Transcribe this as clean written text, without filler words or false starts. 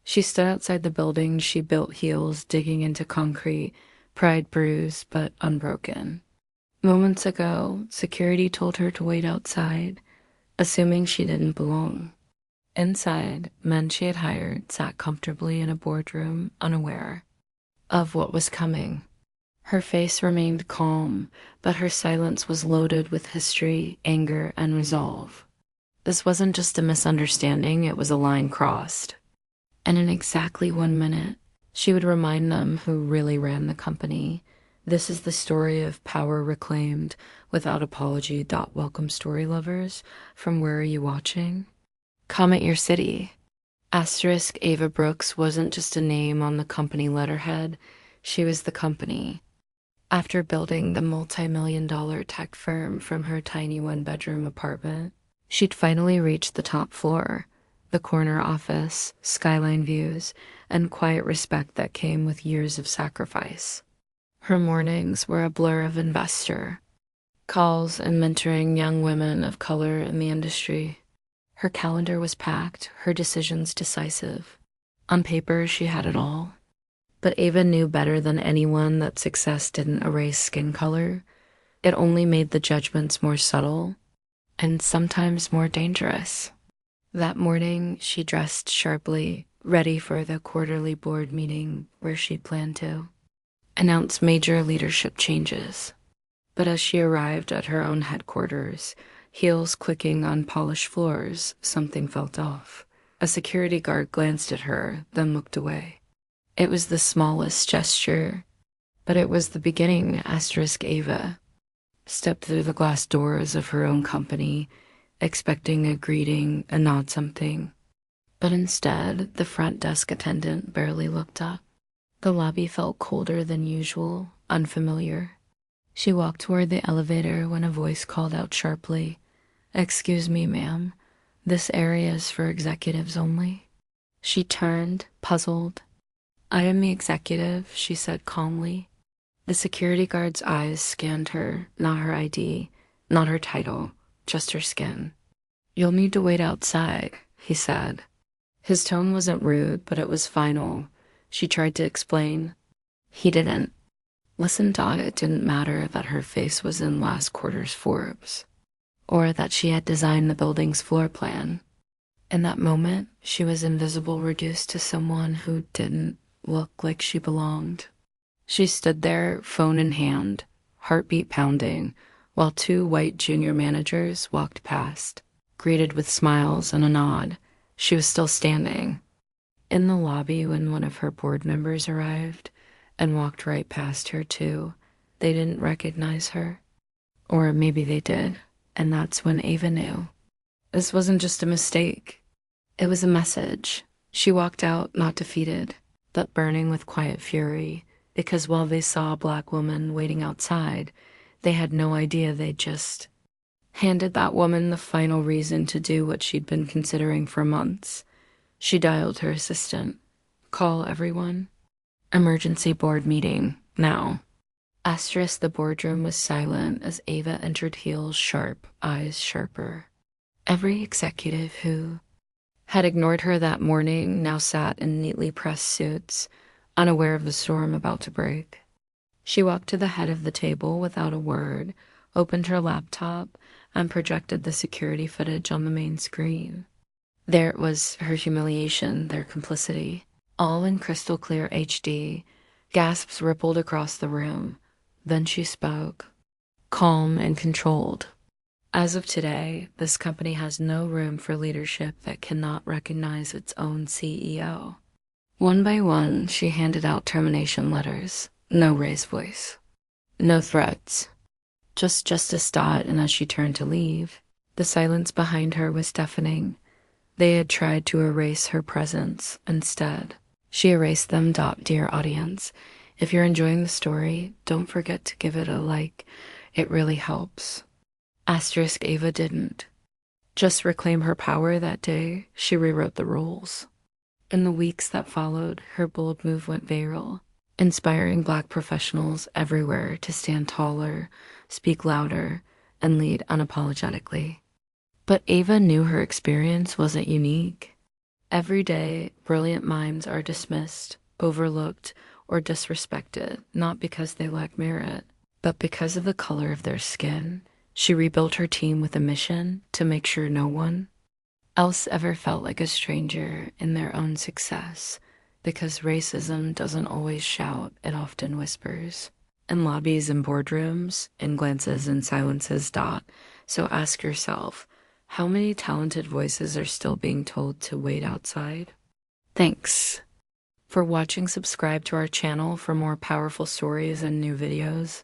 She stood outside the building she built, heels digging into concrete, pride bruised but unbroken. Moments ago, security told her to wait outside, assuming she didn't belong. Inside, men she had hired sat comfortably in a boardroom, unaware of what was coming. Her face remained calm, but her silence was loaded with history, anger, and resolve. This wasn't just a misunderstanding, it was a line crossed. And in exactly 1 minute, she would remind them who really ran the company. This is the story of power reclaimed without apology. Welcome, story lovers. From Where Are You Watching? Comment your city. Asterisk Ava Brooks wasn't just a name on the company letterhead, she was the company. After building the multi-million-dollar tech firm from her tiny one-bedroom apartment, she'd finally reached the top floor, the corner office, skyline views, and quiet respect that came with years of sacrifice. Her mornings were a blur of investor calls and mentoring young women of color in the industry. Her calendar was packed, her decisions decisive. On paper, she had it all. But Ava knew better than anyone that success didn't erase skin color. It only made the judgments more subtle and sometimes more dangerous. That morning, she dressed sharply, ready for the quarterly board meeting where she planned to announce major leadership changes. But as she arrived at her own headquarters, heels clicking on polished floors, something felt off. A security guard glanced at her, then looked away. It was the smallest gesture, but it was the beginning. Asterisk Ava stepped through the glass doors of her own company, expecting a greeting, a nod, something. But instead, the front desk attendant barely looked up. The lobby felt colder than usual, unfamiliar. She walked toward the elevator when a voice called out sharply, "Excuse me, ma'am. This area is for executives only." She turned, puzzled. "I am the executive," she said calmly. The security guard's eyes scanned her, not her ID, not her title, just her skin. "You'll need to wait outside," he said. His tone wasn't rude, but it was final. She tried to explain. He didn't. Listen, Dot, it didn't matter that her face was in last quarter's Forbes, or that she had designed the building's floor plan. In that moment, she was invisible, reduced to someone who didn't look like she belonged. She stood there, phone in hand, heartbeat pounding, while two white junior managers walked past, greeted with smiles and a nod. She was still standing. In the lobby, when one of her board members arrived and walked right past her too, they didn't recognize her. Or maybe they did, and that's when Ava knew. This wasn't just a mistake. It was a message. She walked out, not defeated, but burning with quiet fury, because while they saw a black woman waiting outside, they had no idea they'd just handed that woman the final reason to do what she'd been considering for months. She dialed her assistant. "Call everyone. Emergency board meeting, now." Asterisk, the boardroom was silent as Ava entered, heels sharp, eyes sharper. Every executive who had ignored her that morning now sat in neatly pressed suits, unaware of the storm about to break. She walked to the head of the table without a word, opened her laptop, and projected the security footage on the main screen. There it was, her humiliation, their complicity, all in crystal clear HD. Gasps rippled across the room. Then she spoke, calm and controlled. "As of today, this company has no room for leadership that cannot recognize its own CEO." One by one, she handed out termination letters. No raised voice. No threats. Just Justice Dot, and as she turned to leave, the silence behind her was deafening. They had tried to erase her presence. Instead, she erased them. Dear audience, if you're enjoying the story, don't forget to give it a like. It really helps. Asterisk, Ava didn't just reclaim her power that day, she rewrote the rules. In the weeks that followed, her bold move went viral, inspiring Black professionals everywhere to stand taller, speak louder, and lead unapologetically. But Ava knew her experience wasn't unique. Every day, brilliant minds are dismissed, overlooked, or disrespected, not because they lack merit, but because of the color of their skin. She rebuilt her team with a mission to make sure no one else ever felt like a stranger in their own success, because racism doesn't always shout, it often whispers. In lobbies and boardrooms, in glances and silences dot. So ask yourself, how many talented voices are still being told to wait outside? Thanks for watching. Subscribe to our channel for more powerful stories and new videos.